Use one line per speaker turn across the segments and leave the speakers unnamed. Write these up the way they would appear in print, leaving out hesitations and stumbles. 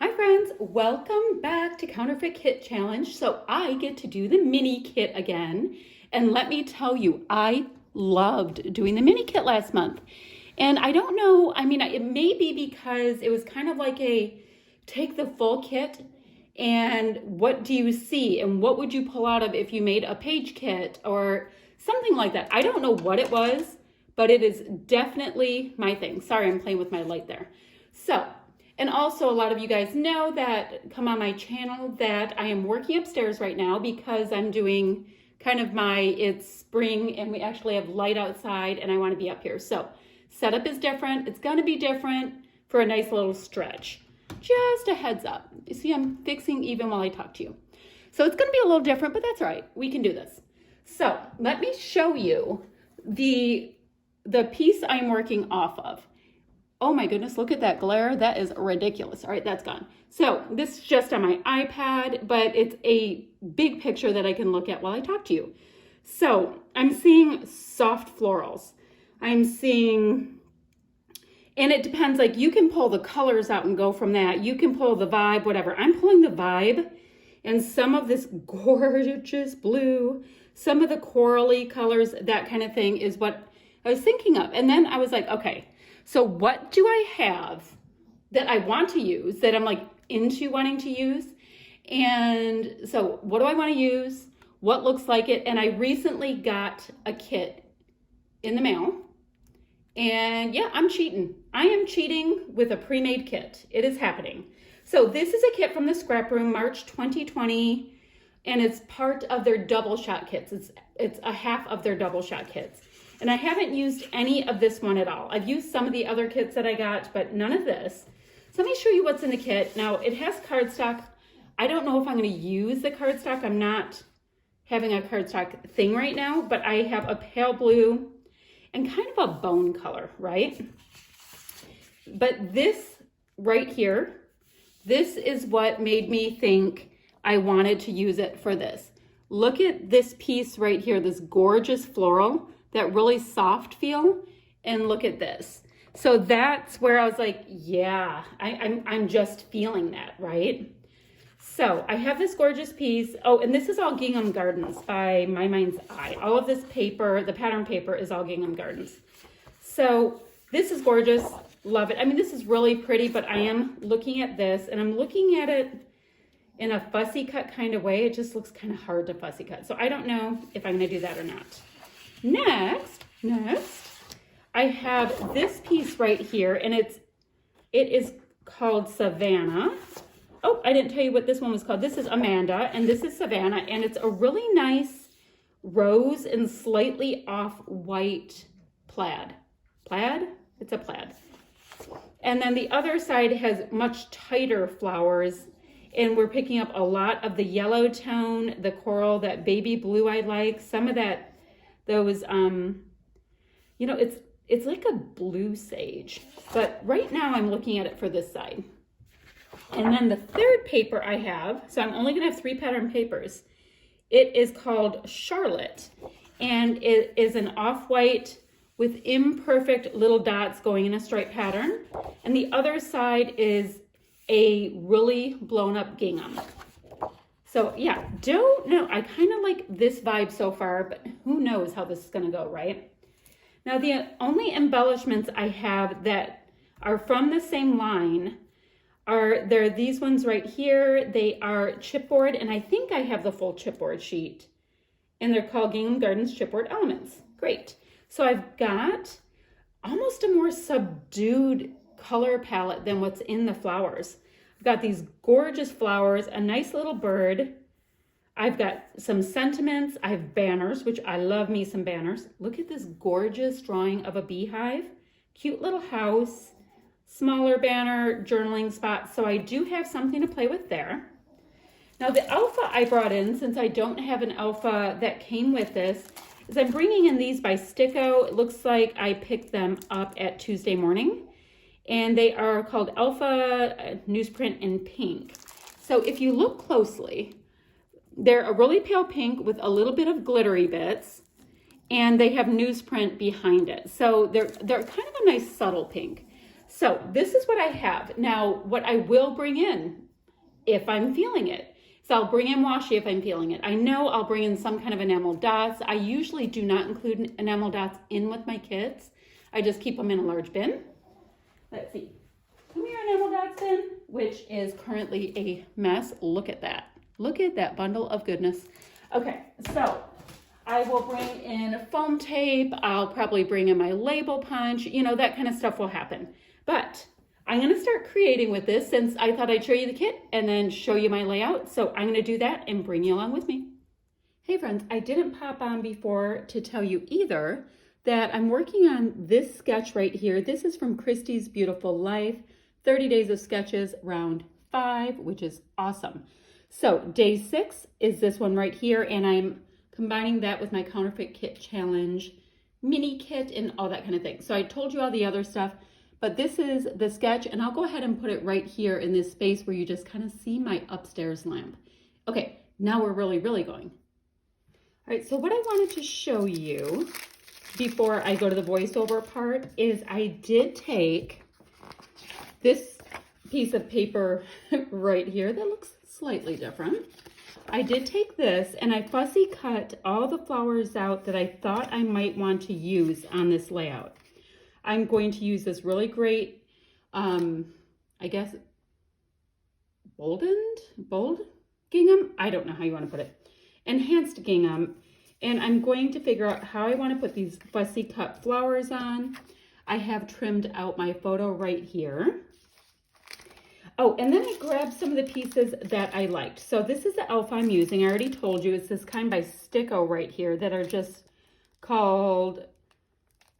Hi friends, welcome back to Counterfeit Kit Challenge. So I get to do the mini kit again. And let me tell you, I loved doing the mini kit last month. And I don't know, it may be because it was kind of like a take the full kit and what do you see and what would you pull out of if you made a page kit or something like that. I don't know what it was, but it is definitely my thing. Sorry, I'm playing with my light there. So, and also a lot of you guys know that come on my channel that I am working upstairs right now because I'm doing kind of it's spring and we actually have light outside and I want to be up here. So setup is different. It's going to be different for a nice little stretch. Just a heads up. You see, I'm fixing even while I talk to you. So it's going to be a little different, but that's all right. We can do this. So let me show you the piece I'm working off of. Oh my goodness, look at that glare. That is ridiculous. All right, that's gone. So this is just on my iPad, but it's a big picture that I can look at while I talk to you. So I'm seeing soft florals. I'm seeing, and it depends, like you can pull the colors out and go from that. You can pull the vibe, whatever. I'm pulling the vibe and some of this gorgeous blue, some of the corally colors, that kind of thing is what I was thinking of. And then I was like, okay, so what do I have that I want to use, that I'm like into wanting to use? And so what do I want to use? What looks like it? And I recently got a kit in the mail. And yeah, I'm cheating. I am cheating with a pre-made kit. It is happening. So this is a kit from the Scrap Room, March 2020. And it's part of their double shot kits. It's a half of their double shot kits. And I haven't used any of this one at all. I've used some of the other kits that I got, but none of this. So let me show you what's in the kit. Now, it has cardstock. I don't know if I'm going to use the cardstock. I'm not having a cardstock thing right now, but I have a pale blue and kind of a bone color, right? But this right here, this is what made me think I wanted to use it for this. Look at this piece right here, this gorgeous floral, that really soft feel, and look at this. So that's where I was like, yeah, I'm just feeling that, right? So I have this gorgeous piece. Oh, and this is all Gingham Gardens by My Mind's Eye. All of this paper, the pattern paper, is all Gingham Gardens. So this is gorgeous, love it. I mean, this is really pretty, but I am looking at this, and I'm looking at it in a fussy cut kind of way. It just looks kind of hard to fussy cut. So I don't know if I'm gonna do that or not. Next, I have this piece right here, and it is called Savannah. Oh, I didn't tell you what this one was called. This is Amanda, and this is Savannah, and it's a really nice rose and slightly off-white plaid. Plaid? It's a plaid. And then the other side has much tighter flowers, and we're picking up a lot of the yellow tone, the coral, that baby blue I like, some of that, those, it's like a blue sage, but right now I'm looking at it for this side. And then the third paper I have, so I'm only gonna have 3 pattern papers. It is called Charlotte, and it is an off-white with imperfect little dots going in a stripe pattern. And the other side is a really blown up gingham. So yeah, don't know. I kind of like this vibe so far, but who knows how this is going to go, right? Now, the only embellishments I have that are from the same line are these ones right here. They are chipboard, and I think I have the full chipboard sheet. And they're called Gingham Gardens Chipboard Elements. Great. So I've got almost a more subdued color palette than what's in the flowers. I've got these gorgeous flowers, a nice little bird. I've got some sentiments. I have banners, which I love me some banners. Look at this gorgeous drawing of a beehive. Cute little house, smaller banner, journaling spot. So I do have something to play with there. Now the alpha I brought in, since I don't have an alpha that came with this, is I'm bringing in these by Sticko. It looks like I picked them up at Tuesday morning. And they are called Alpha Newsprint in Pink. So if you look closely, they're a really pale pink with a little bit of glittery bits, and they have newsprint behind it. So they're kind of a nice subtle pink. So this is what I have. Now, what I will bring in if I'm feeling it. So I'll bring in washi if I'm feeling it. I know I'll bring in some kind of enamel dots. I usually do not include enamel dots in with my kits. I just keep them in a large bin. Let's see. Come here, enamel dots bin, which is currently a mess. Look at that. Look at that bundle of goodness. Okay, so I will bring in foam tape. I'll probably bring in my label punch. You know, that kind of stuff will happen. But I'm going to start creating with this since I thought I'd show you the kit and then show you my layout. So I'm going to do that and bring you along with me. Hey friends, I didn't pop on before to tell you either that I'm working on this sketch right here. This is from Christy's Beautiful Life, 30 Days of Sketches, round 5, which is awesome. So day 6 is this one right here, and I'm combining that with my Counterfeit Kit Challenge mini kit and all that kind of thing. So I told you all the other stuff, but this is the sketch, and I'll go ahead and put it right here in this space where you just kind of see my upstairs lamp. Okay, now we're really going. All right, so what I wanted to show you before I go to the voiceover part is I did take this piece of paper right here that looks slightly different. I did take this and I fussy cut all the flowers out that I thought I might want to use on this layout. I'm going to use this really great, I guess, bold gingham? I don't know how you want to put it. Enhanced gingham. And I'm going to figure out how I want to put these fussy cut flowers on. I have trimmed out my photo right here. Oh, and then I grabbed some of the pieces that I liked. So this is the elf I'm using. I already told you it's this kind by Sticko right here that are just called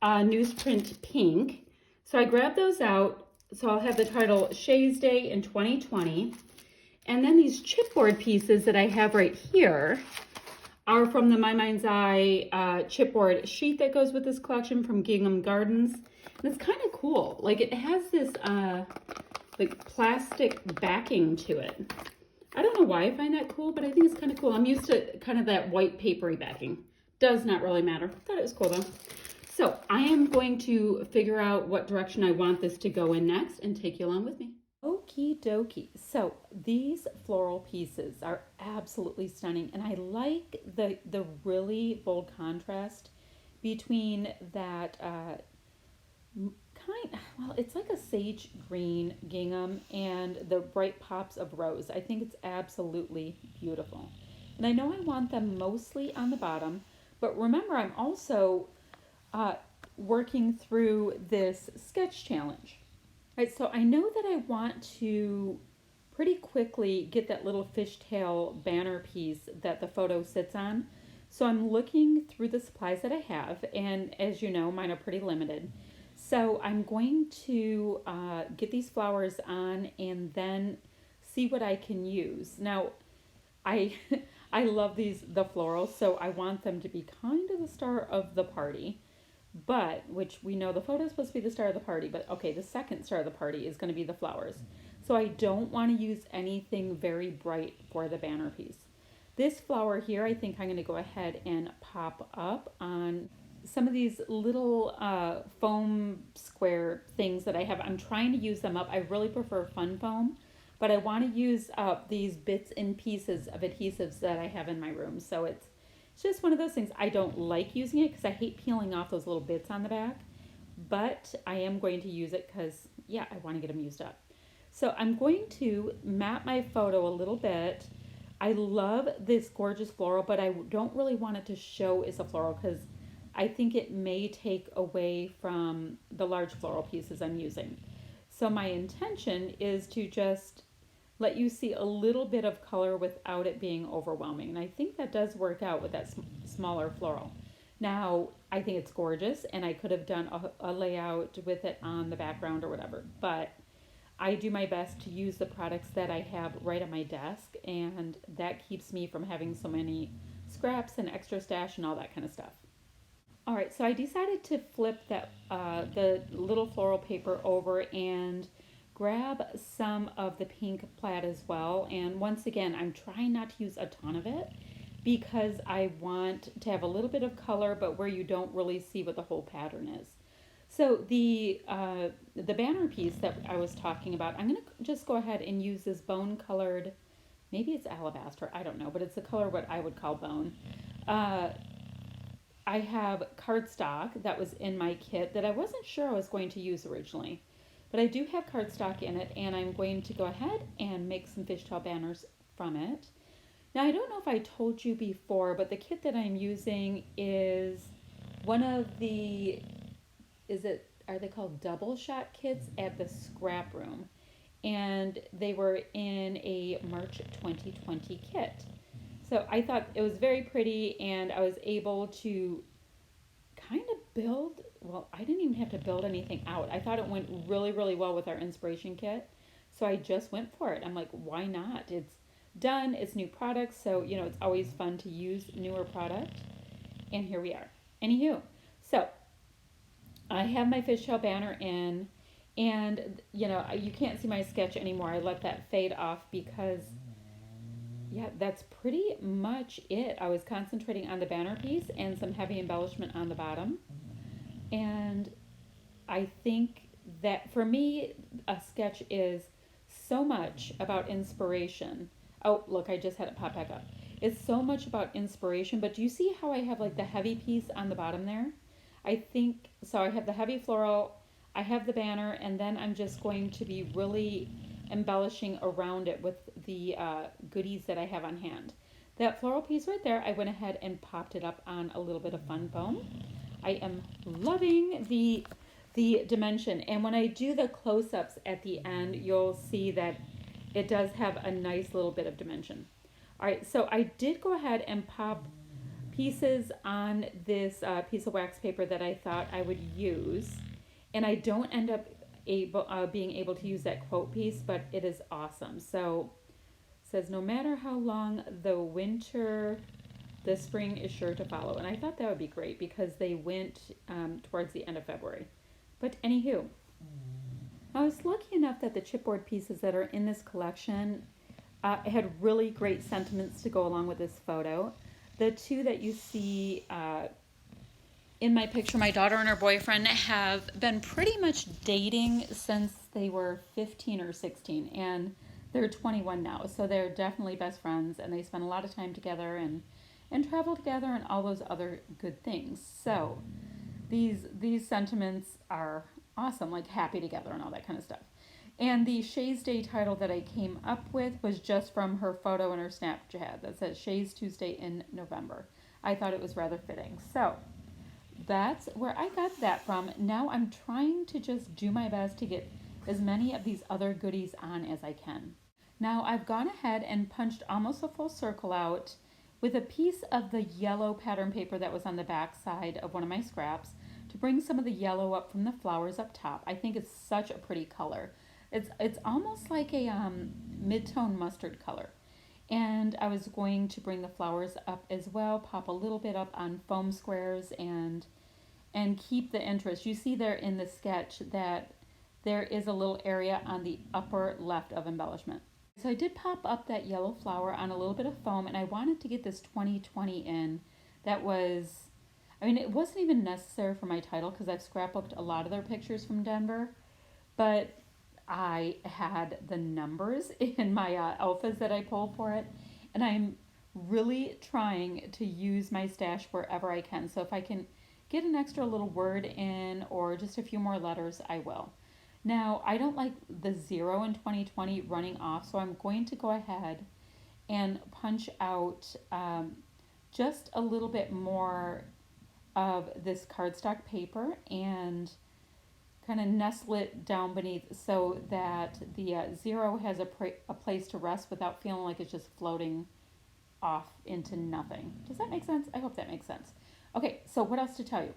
Newsprint Pink. So I grabbed those out. So I'll have the title Shay's Day in 2020. And then these chipboard pieces that I have right here are from the My Mind's Eye chipboard sheet that goes with this collection from Gingham Gardens. And it's kind of cool. Like it has this like plastic backing to it. I don't know why I find that cool, but I think it's kind of cool. I'm used to kind of that white papery backing. Does not really matter. Thought it was cool though. So I am going to figure out what direction I want this to go in next and take you along with me. Okie dokie. So these floral pieces are absolutely stunning, and I like the really bold contrast between that well, it's like a sage green gingham and the bright pops of rose. I think it's absolutely beautiful. And I know I want them mostly on the bottom, but remember I'm also working through this sketch challenge. Right, so I know that I want to pretty quickly get that little fishtail banner piece that the photo sits on. So I'm looking through the supplies that I have, and as you know, mine are pretty limited. So I'm going to get these flowers on and then see what I can use. Now, I love the florals, so I want them to be kind of the star of the party. But, which we know the photo is supposed to be the star of the party, but okay, the second star of the party is going to be the flowers. So I don't want to use anything very bright for the banner piece. This flower here, I think I'm going to go ahead and pop up on some of these little foam square things that I have. I'm trying to use them up. I really prefer fun foam, but I want to use up these bits and pieces of adhesives that I have in my room. So it's just one of those things. I don't like using it because I hate peeling off those little bits on the back, but I am going to use it because, yeah, I want to get them used up. So I'm going to map my photo a little bit. I love this gorgeous floral, but I don't really want it to show as a floral because I think it may take away from the large floral pieces I'm using. So my intention is to just let you see a little bit of color without it being overwhelming. And I think that does work out with that smaller floral. Now, I think it's gorgeous, and I could have done a layout with it on the background or whatever, but I do my best to use the products that I have right on my desk, and that keeps me from having so many scraps and extra stash and all that kind of stuff. All right, so I decided to flip that the little floral paper over and grab some of the pink plaid as well. And once again, I'm trying not to use a ton of it because I want to have a little bit of color, but where you don't really see what the whole pattern is. So the banner piece that I was talking about, I'm gonna just go ahead and use this bone colored, maybe it's alabaster, I don't know, but it's the color what I would call bone. Uh, I have cardstock that was in my kit that I wasn't sure I was going to use originally. But I do have cardstock in it, and I'm going to go ahead and make some fishtail banners from it. Now, I don't know if I told you before, but the kit that I'm using is one of the, are they called double shot kits at the scrap room? And they were in a March 2020 kit. So I thought it was very pretty, and I was able to kind of build, well, I didn't even have to build anything out. I thought it went really, really well with our inspiration kit. So I just went for it. I'm like, why not? It's done, it's new products, so it's always fun to use newer product. And here we are. Anywho, so I have my fishtail banner in, and you can't see my sketch anymore. I let that fade off because yeah, that's pretty much it. I was concentrating on the banner piece and some heavy embellishment on the bottom. And I think that for me, a sketch is so much about inspiration. Oh, look, I just had it pop back up. It's so much about inspiration, but do you see how I have like the heavy piece on the bottom there? I think so. I have the heavy floral, I have the banner, and then I'm just going to be really embellishing around it with the goodies that I have on hand. That floral piece right there, I went ahead and popped it up on a little bit of fun foam. I am loving the dimension, and when I do the close-ups at the end, you'll see that it does have a nice little bit of dimension. All right, so I did go ahead and pop pieces on this piece of wax paper that I thought I would use, and I don't end up being able to use that quote piece, but it is awesome. So it says, no matter how long the winter, the spring is sure to follow. And I thought that would be great because they went towards the end of February. But anywho, I was lucky enough that the chipboard pieces that are in this collection had really great sentiments to go along with this photo. The two that you see in my picture, my daughter and her boyfriend have been pretty much dating since they were 15 or 16, and they're 21 now. So they're definitely best friends, and they spend a lot of time together and travel together and all those other good things. So these sentiments are awesome, like happy together and all that kind of stuff. And the Shay's Day title that I came up with was just from her photo in her Snapchat that says Shay's Tuesday in November. I thought it was rather fitting. So that's where I got that from. Now I'm trying to just do my best to get as many of these other goodies on as I can. Now I've gone ahead and punched almost a full circle out with a piece of the yellow pattern paper that was on the back side of one of my scraps to bring some of the yellow up from the flowers up top. I think it's such a pretty color. It's almost like a mid-tone mustard color. And I was going to bring the flowers up as well, pop a little bit up on foam squares and keep the interest. You see there in the sketch that there is a little area on the upper left of embellishment. So I did pop up that yellow flower on a little bit of foam, and I wanted to get this 2020 in. That was, I mean, it wasn't even necessary for my title because I've scrapbooked a lot of their pictures from Denver, but I had the numbers in my alphas that I pulled for it, and I'm really trying to use my stash wherever I can. So if I can get an extra little word in or just a few more letters, I will. Now, I don't like the 0 in 2020 running off, so I'm going to go ahead and punch out just a little bit more of this cardstock paper and kind of nestle it down beneath so that the 0 has a place to rest without feeling like it's just floating off into nothing. Does that make sense? I hope that makes sense. Okay, so what else to tell you?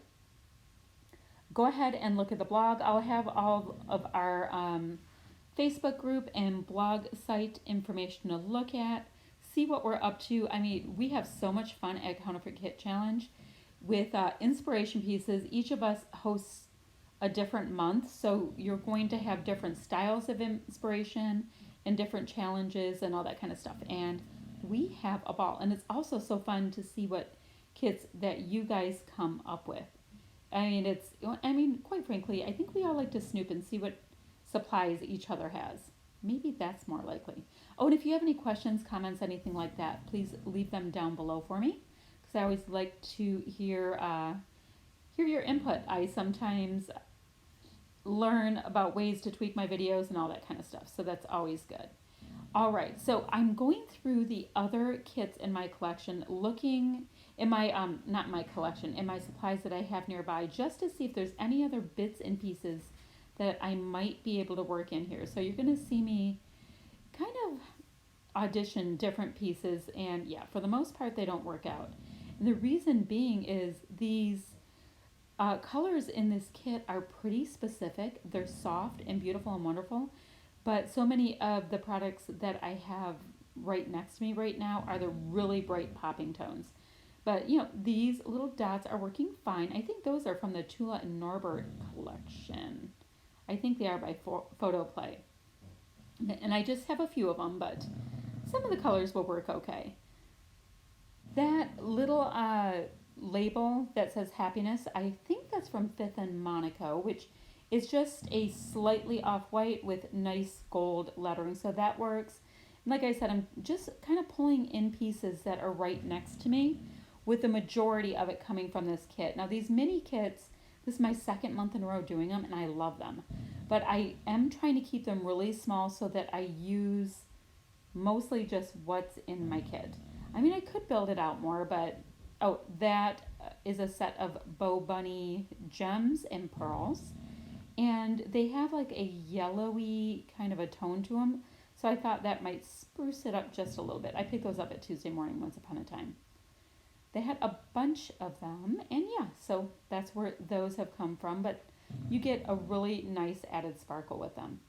Go ahead and look at the blog. I'll have all of our Facebook group and blog site information to look at, see what we're up to. I mean, we have so much fun at Counterfeit Kit Challenge with inspiration pieces. Each of us hosts a different month, so you're going to have different styles of inspiration and different challenges and all that kind of stuff. And we have a ball. And it's also so fun to see what kits that you guys come up with. quite frankly, I think we all like to snoop and see what supplies each other has. Maybe that's more likely. Oh, and if you have any questions, comments, anything like that, please leave them down below for me, because I always like to hear your input. I sometimes learn about ways to tweak my videos and all that kind of stuff, so that's always good. All right, so I'm going through the other kits in my collection, looking in my not my collection, in my supplies that I have nearby, just to see if there's any other bits and pieces that I might be able to work in here. So you're going to see me kind of audition different pieces, and yeah, for the most part they don't work out. And the reason being is these colors in this kit are pretty specific. They're soft and beautiful and wonderful, but so many of the products that I have right next to me right now are the really bright popping tones. But these little dots are working fine. I think those are from the Tula and Norbert collection. I think they are by Photo Play. And I just have a few of them, but some of the colors will work okay. That little label that says happiness, I think that's from Fifth and Monaco, which is just a slightly off-white with nice gold lettering, so that works. And like I said, I'm just kind of pulling in pieces that are right next to me, with the majority of it coming from this kit. Now these mini kits, this is my second month in a row doing them, and I love them. But I am trying to keep them really small so that I use mostly just what's in my kit. I could build it out more, but oh, that is a set of Bow Bunny gems and pearls. And they have like a yellowy kind of a tone to them. So I thought that might spruce it up just a little bit. I picked those up at Tuesday morning once upon a time. They had a bunch of them, and yeah, so that's where those have come from, but you get a really nice added sparkle with them.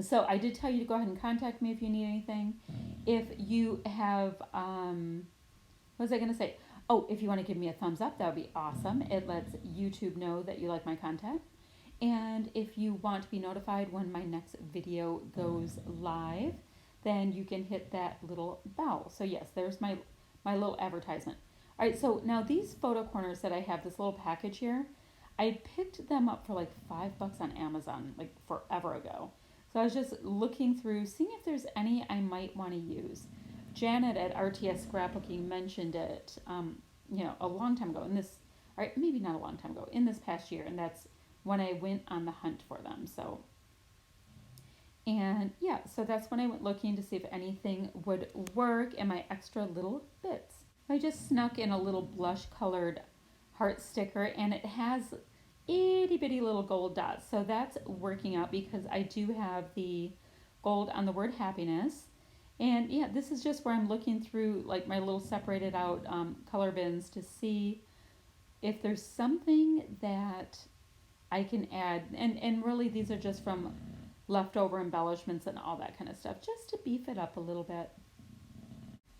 So I did tell you to go ahead and contact me if you need anything. If you have, what was I going to say? Oh, if you want to give me a thumbs up, that would be awesome. It lets YouTube know that you like my content. And if you want to be notified when my next video goes live, then you can hit that little bell. So yes, there's my little advertisement. All right, so now these photo corners that I have, this little package here, I picked them up for like $5 on Amazon, like forever ago. So I was just looking through, seeing if there's any I might want to use. Janet at RTS Scrapbooking mentioned it, a long time ago, or maybe not a long time ago, in this past year, and that's when I went on the hunt for them. So that's when I went looking to see if anything would work in my extra little bits. I just snuck in a little blush colored heart sticker, and it has itty bitty little gold dots. So that's working out because I do have the gold on the word happiness. And yeah, this is just where I'm looking through like my little separated out color bins to see if there's something that I can add. And really these are just from leftover embellishments and all that kind of stuff, just to beef it up a little bit.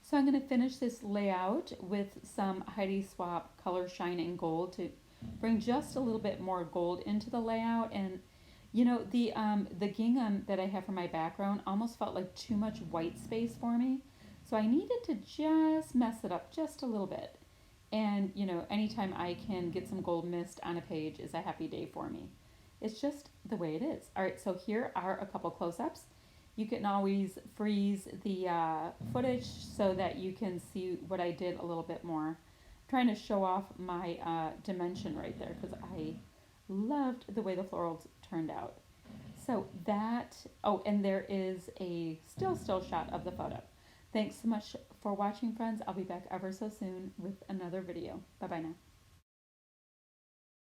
So I'm going to finish this layout with some Heidi Swapp Color Shine in Gold to bring just a little bit more gold into the layout. And the gingham that I have for my background almost felt like too much white space for me. So I needed to just mess it up just a little bit. And anytime I can get some gold mist on a page is a happy day for me. It's just the way it is. All right, so here are a couple close-ups. You can always freeze the footage so that you can see what I did a little bit more. I'm trying to show off my dimension right there because I loved the way the florals turned out. So and there is a still shot of the photo. Thanks so much for watching, friends. I'll be back ever so soon with another video. Bye-bye now.